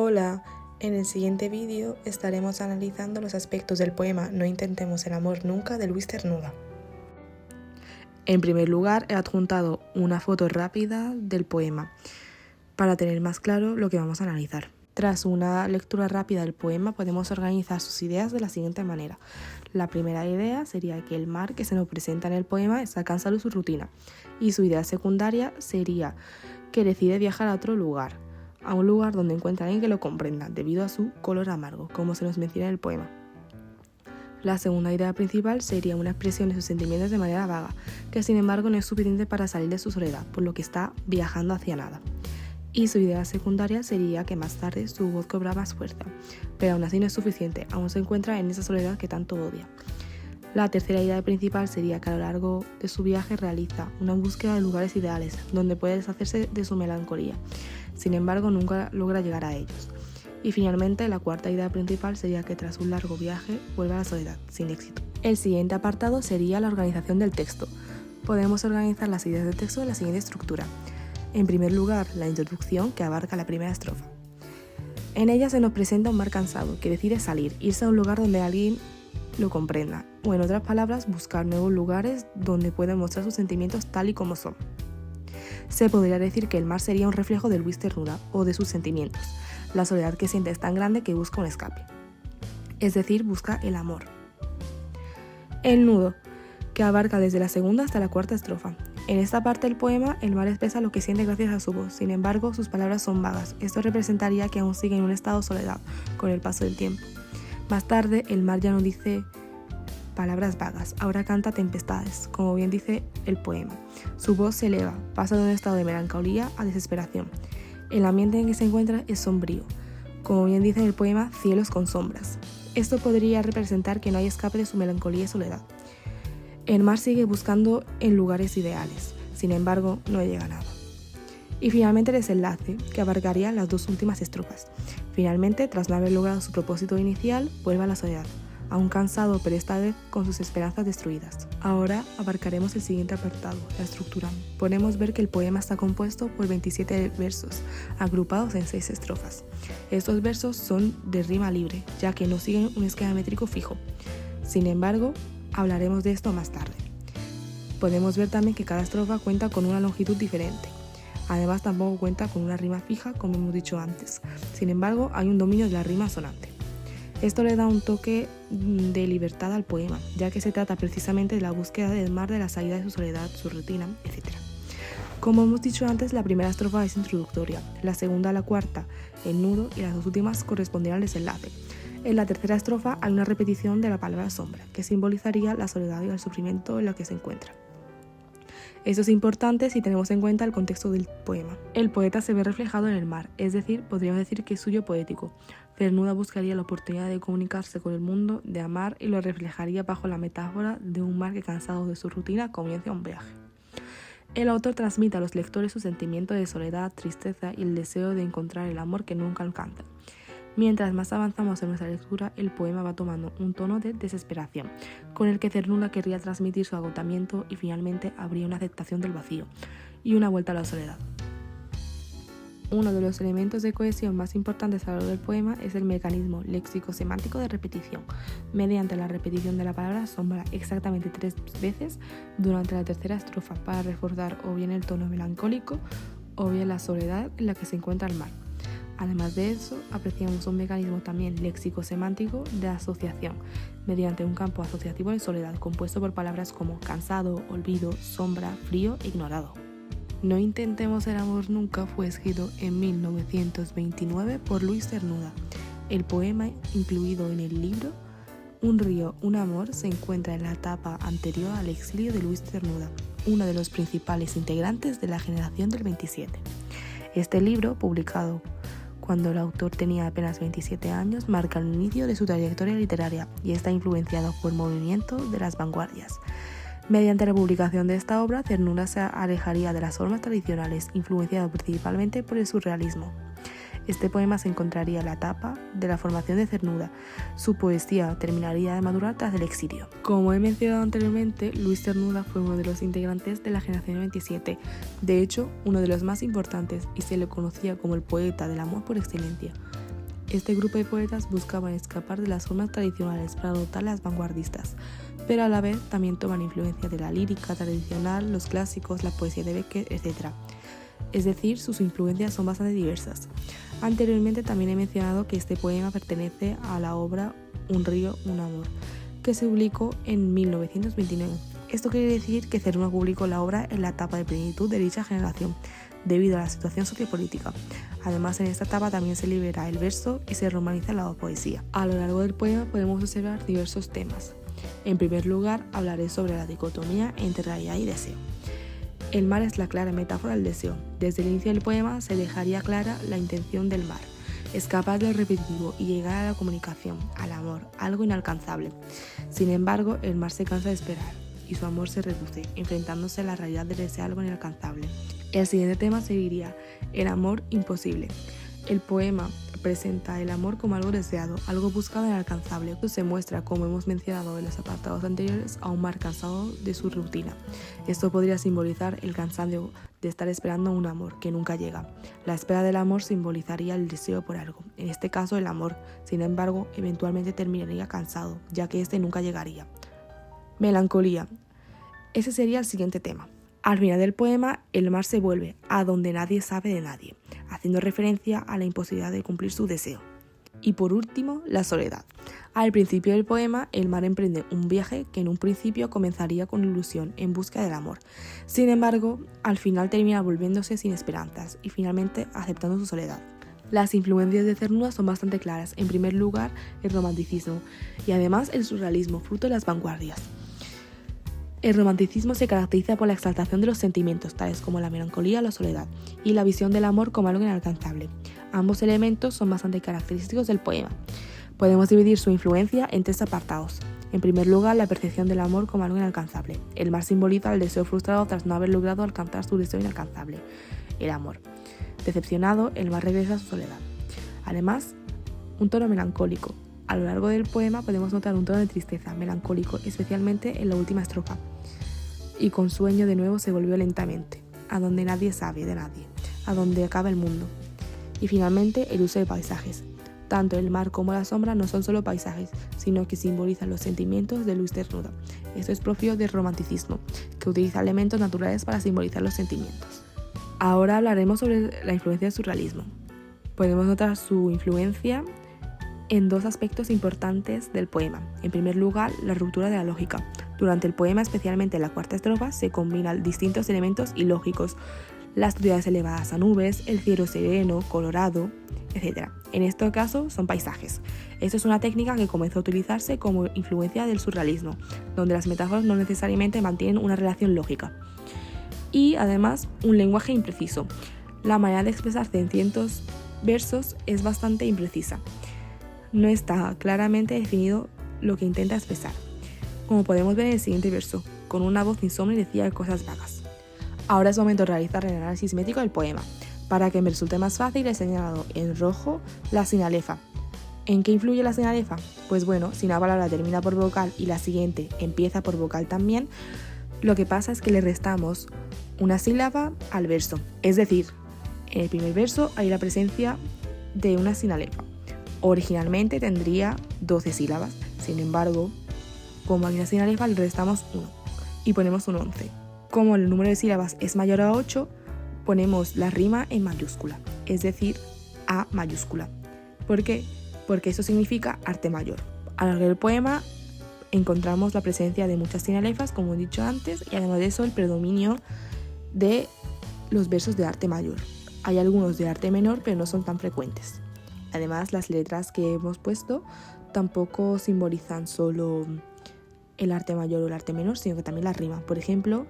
Hola, en el siguiente vídeo estaremos analizando los aspectos del poema No intentemos el amor nunca de Luis Cernuda. En primer lugar, he adjuntado una foto rápida del poema para tener más claro lo que vamos a analizar. Tras una lectura rápida del poema podemos organizar sus ideas de la siguiente manera. La primera idea sería que el mar que se nos presenta en el poema está cansado de su rutina, y su idea secundaria sería que decide viajar a otro lugar, a un lugar donde encuentra a alguien que lo comprenda, debido a su color amargo, como se nos menciona en el poema. La segunda idea principal sería una expresión de sus sentimientos de manera vaga, que sin embargo no es suficiente para salir de su soledad, por lo que está viajando hacia nada. Y su idea secundaria sería que más tarde su voz cobra más fuerza, pero aún así no es suficiente, aún se encuentra en esa soledad que tanto odia. La tercera idea principal sería que a lo largo de su viaje realiza una búsqueda de lugares ideales, donde puede deshacerse de su melancolía. Sin embargo, nunca logra llegar a ellos. Y finalmente, la cuarta idea principal sería que tras un largo viaje vuelve a la soledad, sin éxito. El siguiente apartado sería la organización del texto. Podemos organizar las ideas del texto de la siguiente estructura. En primer lugar, la introducción, que abarca la primera estrofa. En ella se nos presenta un mar cansado que decide salir, irse a un lugar donde alguien lo comprenda, o en otras palabras, buscar nuevos lugares donde pueda mostrar sus sentimientos tal y como son. Se podría decir que el mar sería un reflejo de Luis Cernuda o de sus sentimientos. La soledad que siente es tan grande que busca un escape, es decir, busca el amor. El nudo, que abarca desde la segunda hasta la cuarta estrofa. En esta parte del poema, el mar expresa lo que siente gracias a su voz, sin embargo, sus palabras son vagas. Esto representaría que aún sigue en un estado de soledad con el paso del tiempo. Más tarde, el mar ya no dice palabras vagas, ahora canta tempestades, como bien dice el poema. Su voz se eleva, pasa de un estado de melancolía a desesperación. El ambiente en que se encuentra es sombrío, como bien dice el poema, cielos con sombras. Esto podría representar que no hay escape de su melancolía y soledad. El mar sigue buscando en lugares ideales, sin embargo, no llega a nada. Y finalmente el desenlace, que abarcaría las dos últimas estrofas. Finalmente, tras no haber logrado su propósito inicial, vuelve a la soledad, aún cansado, pero esta vez con sus esperanzas destruidas. Ahora abarcaremos el siguiente apartado, la estructura. Podemos ver que el poema está compuesto por 27 versos, agrupados en 6 estrofas. Estos versos son de rima libre, ya que no siguen un esquema métrico fijo. Sin embargo, hablaremos de esto más tarde. Podemos ver también que cada estrofa cuenta con una longitud diferente. Además, tampoco cuenta con una rima fija, como hemos dicho antes. Sin embargo, hay un dominio de la rima sonante. Esto le da un toque de libertad al poema, ya que se trata precisamente de la búsqueda del mar, de la salida de su soledad, su rutina, etc. Como hemos dicho antes, la primera estrofa es introductoria, la segunda a la cuarta, el nudo, y las dos últimas corresponderán al desenlace. En la tercera estrofa hay una repetición de la palabra sombra, que simbolizaría la soledad y el sufrimiento en la que se encuentra. Esto es importante si tenemos en cuenta el contexto del poema. El poeta se ve reflejado en el mar, es decir, podríamos decir que es suyo poético. Cernuda buscaría la oportunidad de comunicarse con el mundo, de amar, y lo reflejaría bajo la metáfora de un mar que, cansado de su rutina, comienza un viaje. El autor transmite a los lectores su sentimiento de soledad, tristeza y el deseo de encontrar el amor que nunca alcanza. Mientras más avanzamos en nuestra lectura, el poema va tomando un tono de desesperación, con el que Cernuda querría transmitir su agotamiento, y finalmente habría una aceptación del vacío y una vuelta a la soledad. Uno de los elementos de cohesión más importantes a lo largo del poema es el mecanismo léxico-semántico de repetición, mediante la repetición de la palabra sombra exactamente 3 veces durante la tercera estrofa, para reforzar o bien el tono melancólico o bien la soledad en la que se encuentra el mar. Además de eso, apreciamos un mecanismo también léxico-semántico de asociación, mediante un campo asociativo de soledad compuesto por palabras como cansado, olvido, sombra, frío e ignorado. No intentemos el amor nunca fue escrito en 1929 por Luis Cernuda. El poema, incluido en el libro Un río, un amor, se encuentra en la etapa anterior al exilio de Luis Cernuda, uno de los principales integrantes de la generación del 27. Este libro, publicado cuando el autor tenía apenas 27 años, marca el inicio de su trayectoria literaria y está influenciado por el movimiento de las vanguardias. Mediante la publicación de esta obra, Cernuda se alejaría de las formas tradicionales, influenciado principalmente por el surrealismo. Este poema se encontraría en la etapa de la formación de Cernuda. Su poesía terminaría de madurar tras el exilio. Como he mencionado anteriormente, Luis Cernuda fue uno de los integrantes de la generación 27, de hecho, uno de los más importantes, y se le conocía como el poeta del amor por excelencia. Este grupo de poetas buscaban escapar de las formas tradicionales para adoptar las vanguardistas, pero a la vez también toman influencia de la lírica tradicional, los clásicos, la poesía de Becker, etc. Es decir, sus influencias son bastante diversas. Anteriormente también he mencionado que este poema pertenece a la obra Un río, un amor, que se publicó en 1929. Esto quiere decir que Cernuda publicó la obra en la etapa de plenitud de dicha generación, debido a la situación sociopolítica. Además, en esta etapa también se libera el verso y se romaniza la poesía. A lo largo del poema podemos observar diversos temas. En primer lugar, hablaré sobre la dicotomía entre realidad y deseo. El mar es la clara metáfora del deseo. Desde el inicio del poema se dejaría clara la intención del mar. Escapar del repetitivo y llegar a la comunicación, al amor, algo inalcanzable. Sin embargo, el mar se cansa de esperar y su amor se reduce, enfrentándose a la realidad de desear algo inalcanzable. El siguiente tema seguiría el amor imposible. El poema presenta el amor como algo deseado, algo buscado e inalcanzable. Esto se muestra, como hemos mencionado en los apartados anteriores, a un mar cansado de su rutina. Esto podría simbolizar el cansancio de estar esperando un amor que nunca llega. La espera del amor simbolizaría el deseo por algo, en este caso el amor. Sin embargo, eventualmente terminaría cansado, ya que este nunca llegaría. Melancolía. Ese sería el siguiente tema. Al final del poema, el mar se vuelve a donde nadie sabe de nadie, haciendo referencia a la imposibilidad de cumplir su deseo. Y por último, la soledad. Al principio del poema, el mar emprende un viaje que en un principio comenzaría con ilusión en busca del amor. Sin embargo, al final termina volviéndose sin esperanzas y finalmente aceptando su soledad. Las influencias de Cernuda son bastante claras. En primer lugar, el romanticismo y además el surrealismo, fruto de las vanguardias. El romanticismo se caracteriza por la exaltación de los sentimientos, tales como la melancolía o la soledad, y la visión del amor como algo inalcanzable. Ambos elementos son bastante característicos del poema. Podemos dividir su influencia en 3 apartados. En primer lugar, la percepción del amor como algo inalcanzable. El mar simboliza el deseo frustrado tras no haber logrado alcanzar su deseo inalcanzable, el amor. Decepcionado, el mar regresa a su soledad. Además, un tono melancólico. A lo largo del poema podemos notar un tono de tristeza, melancólico, especialmente en la última estrofa. Y con sueño de nuevo se volvió lentamente, a donde nadie sabe de nadie, a donde acaba el mundo. Y finalmente el uso de paisajes. Tanto el mar como la sombra no son solo paisajes, sino que simbolizan los sentimientos de Luis Cernuda. Esto es propio del romanticismo, que utiliza elementos naturales para simbolizar los sentimientos. Ahora hablaremos sobre la influencia del surrealismo. Podemos notar su influencia en 2 aspectos importantes del poema. En primer lugar, la ruptura de la lógica. Durante el poema, especialmente en la 4ª estrofa, se combinan distintos elementos ilógicos, las ciudades elevadas a nubes, el cielo sereno, colorado, etc. En este caso, son paisajes. Esto es una técnica que comenzó a utilizarse como influencia del surrealismo, donde las metáforas no necesariamente mantienen una relación lógica. Y además, un lenguaje impreciso. La manera de expresarse en cientos versos es bastante imprecisa. No está claramente definido lo que intenta expresar. Como podemos ver en el siguiente verso, con una voz insomne decía cosas vagas. Ahora es momento de realizar el análisis métrico del poema. Para que me resulte más fácil he señalado en rojo la sinalefa. ¿En qué influye la sinalefa? Pues bueno, si una palabra termina por vocal y la siguiente empieza por vocal también, lo que pasa es que le restamos una sílaba al verso. Es decir, en el primer verso hay la presencia de una sinalefa. Originalmente tendría 12 sílabas, sin embargo, como hay una sinalefa le restamos 1 y ponemos un 11. Como el número de sílabas es mayor a 8, ponemos la rima en mayúscula, es decir, A mayúscula. ¿Por qué? Porque eso significa arte mayor. A lo largo del poema encontramos la presencia de muchas sinalefas, como he dicho antes, y además de eso el predominio de los versos de arte mayor. Hay algunos de arte menor, pero no son tan frecuentes. Además, las letras que hemos puesto tampoco simbolizan solo el arte mayor o el arte menor, sino que también la rima. Por ejemplo,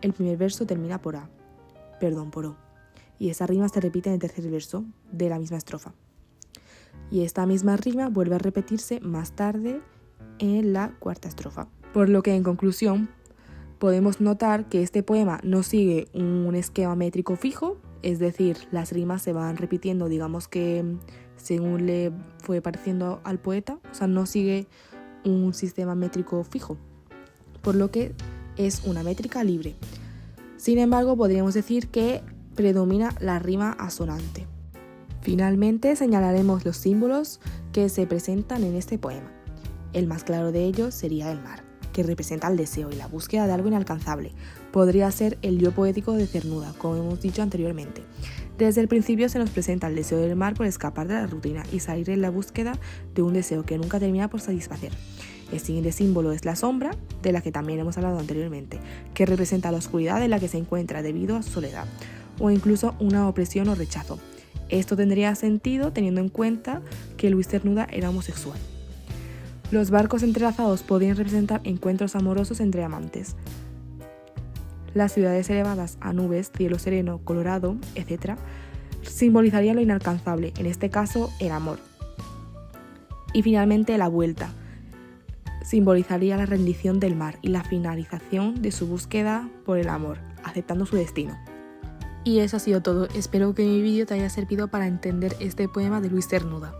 el primer verso termina por O. Y esa rima se repite en el tercer verso de la misma estrofa. Y esta misma rima vuelve a repetirse más tarde en la 4ª estrofa. Por lo que, en conclusión, podemos notar que este poema no sigue un esquema métrico fijo, es decir, las rimas se van repitiendo, digamos que según le fue pareciendo al poeta, o sea, no sigue un sistema métrico fijo, por lo que es una métrica libre. Sin embargo, podríamos decir que predomina la rima asonante. Finalmente señalaremos los símbolos que se presentan en este poema. El más claro de ellos sería el mar, que representa el deseo y la búsqueda de algo inalcanzable. Podría ser el yo poético de Cernuda, como hemos dicho anteriormente. Desde el principio se nos presenta el deseo del mar por escapar de la rutina y salir en la búsqueda de un deseo que nunca termina por satisfacer. El siguiente símbolo es la sombra, de la que también hemos hablado anteriormente, que representa la oscuridad en la que se encuentra debido a su soledad, o incluso una opresión o rechazo. Esto tendría sentido teniendo en cuenta que Luis Cernuda era homosexual. Los barcos entrelazados podían representar encuentros amorosos entre amantes. Las ciudades elevadas a nubes, cielo sereno, colorado, etc., simbolizarían lo inalcanzable, en este caso el amor. Y finalmente la vuelta simbolizaría la rendición del mar y la finalización de su búsqueda por el amor, aceptando su destino. Y eso ha sido todo. Espero que mi vídeo te haya servido para entender este poema de Luis Cernuda.